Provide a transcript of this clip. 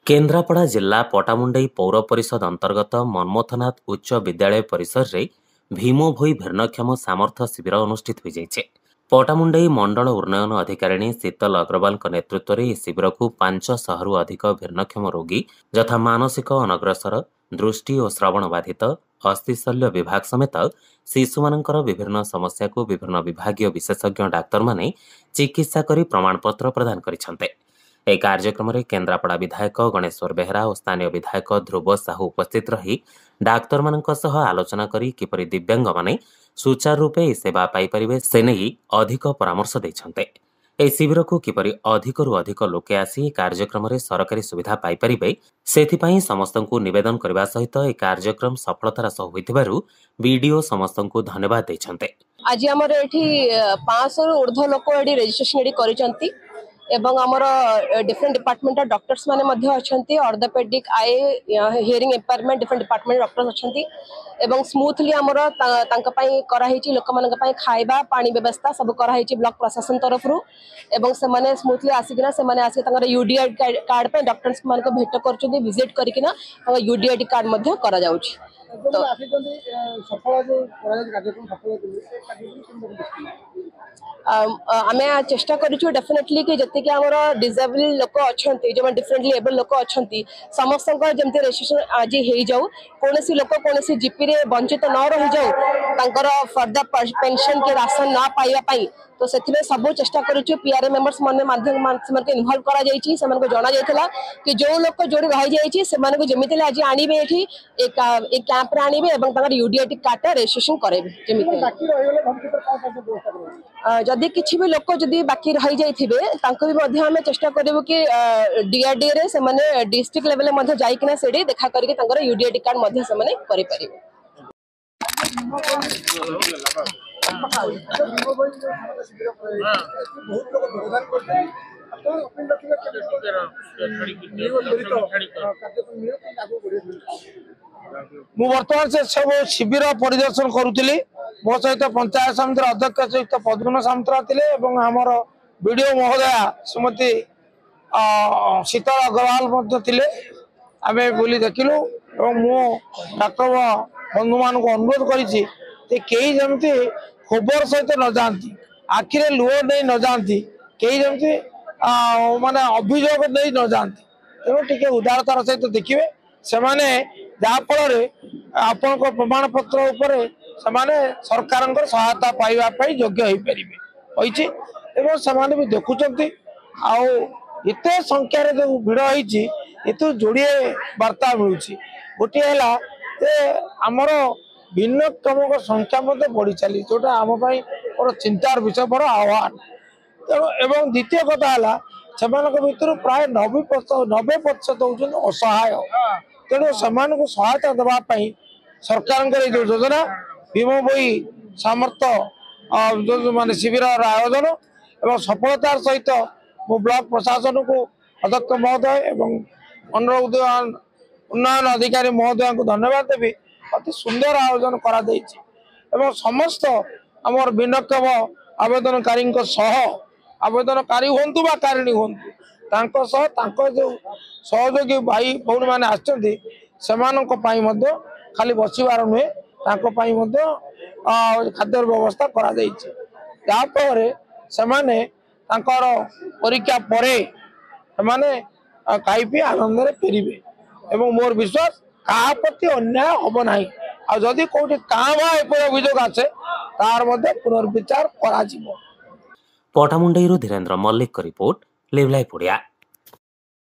केन्द्रापड़ा जिला पटामुंडई पौर परिषद अंतर्गत मनमोथनाथ उच्च विद्यालय परिसर रे भीमो भोई भिन्नक्षम सामर्थ्य शिविर अनुष्ठित हो जाइए। पटामुंडई मंडल उन्नयन अधिकारिणी शीतल अग्रवाल नेतृत्व में शिविर को 500 अधिक भिन्नक्षम रोगी यथा मानसिक अनग्रसर, दृष्टि और श्रवण बाधित, अस्थिशल्य विभाग समेत शिशुमानଙ୍କର विभिन्न समस्या को विभिन्न विभागीय विशेषज्ञ डाक्तर माने चिकित्सा करी प्रमाणपत्र प्रदान करिसेंते। ଏହି କାର୍ଯ୍ୟକ୍ରମରେ କେନ୍ଦ୍ରାପଡ଼ା ବିଧାୟକ ଗଣେଶ୍ୱର ବେହେରା ଓ ସ୍ଥାନୀୟ ବିଧାୟକ ଧ୍ରୁବ ସାହୁ ଉପସ୍ଥିତ ରହି ଡାକ୍ତରମାନଙ୍କ ସହ ଆଲୋଚନା କରି କିପରି ଦିବ୍ୟାଙ୍ଗମାନେ ସୁଚାରୁ ରୂପେ ଏହି ସେବା ପାଇପାରିବେ ସେ ନେଇ ଅଧିକ ପରାମର୍ଶ ଦେଇଛନ୍ତି। ଏହି ଶିବିରକୁ କିପରି ଅଧିକରୁ ଅଧିକ ଲୋକେ ଆସି ଏହି କାର୍ଯ୍ୟକ୍ରମରେ ସରକାରୀ ସୁବିଧା ପାଇପାରିବେ ସେଥିପାଇଁ ସମସ୍ତଙ୍କୁ ନିବେଦନ କରିବା ସହିତ ଏହି କାର୍ଯ୍ୟକ୍ରମ ସଫଳତାର ସହ ହୋଇଥିବାରୁ ବିଡିଓ ସମସ୍ତଙ୍କୁ ଧନ୍ୟବାଦ ଦେଇଛନ୍ତି। ଆଜି ଆମର ଏଠି 500 ରୁ ଊର୍ଧ୍ୱ ଲୋକ ଏଠି ରେଜିଷ୍ଟ୍ରେସନ ଏଠି କରିଛନ୍ତି एवं आमर डिफरेंट डिपार्टमेंट डॉक्टर्स माने मध्य अछंती orthopaedic eye hearing impairment different department doctors अछंती एवं स्मूथली आमर तांका पई करा हिची लोक मानक पई खाइबा पानी व्यवस्था सब करा हिची ब्लॉक प्रशासन तरफ रु एवं से माने स्मूथली आसीकिना से माने आसी तांकर यूडीआई कार्ड पे डॉक्टर्स मानक भेट करछुदी विजिट करिकिना यूडीआई कार्ड मध्य करा जाउची। तो सफल जो कार्यक्रम सफल आमे चेष्टा करूँ डेफिनेटली कि जति आमर डिजेबल लोक अच्छा जो डिफरेंटली एबल लोक अच्छा समस्त जमी रेजिस्ट्रेशन आज हो जाऊ कौन लोक कौन जीपी रे वंचित न रही जाऊ फर्दर पेंशन के राशन ना पाइबापी तो से सब चेष्टा करूँ पीआरए मेंबर्स माने माध्यम से इनवॉल्व करा जाइछि से मानको जाना जाइथिला कि जो लोक जोड़ी रही जाइछि से मानको जेमिति आज आनिबे एठी एक कैंप रे आनिबे एवं ताकर यूडीआई कार्ड रेजिस्ट्रेशन करेबे जेमिति बाकी रहिले भविष्य का व्यवस्था करबे जदि किछि भी लोक जदि बाकी रही जाइथिबे तांको भी मध्य हमें चेष्टा करबो कि डीआरडी रे से माने डिस्ट्रिक्ट लेवल मध्य जाई किना सेडी देखा करके तांकर यूडीआई कार्ड मध्य से माने करि परिबे। मु वर्तमान से सब शिविर परिदर्शन करुली मो सहित पंचायत समिति अध्यक्ष सहित पद्मन सामंतराय थे आमर बीडीओ महोदया श्रीमती शीतल अग्रवाल थे आम बुली देखिलु और मु डाक्टर बंधु मान अनुरोध करी जमी खबर सहित न जाती आखिरे लुह नहीं न जाती कई जमी माने अभियोग नहीं न जाती तेणु टे उदारतार सहित देखिए से जहाँफल आपण प्रमाण पत्र से सरकार सहायता पाइबापी योग्य हो पारे से भी देखुं आते संख्यार जो भिड़ होती जोड़े वार्ता मिलूँ गोटे है आमर भिन्नक्षम संख्या बढ़ी चली जोटा आम गोटे चिंतार विषय बड़ आह्वान तेणु एवं द्वितीय कथा है से भर प्राय 90% होती असहाय तेणु से सहायता देवाई सरकार जो योजना भीम भोई सामर्थ्य जो माने शिविर आयोजन एवं सफलतार सहित मु ब्लॉक प्रशासन को अध्यक्ष महोदय एवं मंडल उन्नयन अधिकारी महोदय को धन्यवाद देवी अति सुंदर आयोजन करा एवं समस्त आमर भिन्नक्षम आवेदनकारी आवेदनकारी हूँ बा कारिणी हूँ जो सहयोगी भाई भौणी मैंने आसछन्ति खाली बसबार नुहे खाद्य व्यवस्था करा जहाँफल से परीक्षा पर खाई पी आनंद फेरे एवं मोर विश्वास क्या प्रति अन्याय हम ना आदि कौटी काँ अभियोग आसे तार पुनर्विचार करा। पटामुंडई धीरेन्द्र मल्लिक रिपोर्ट लिवलाईपुड़िया।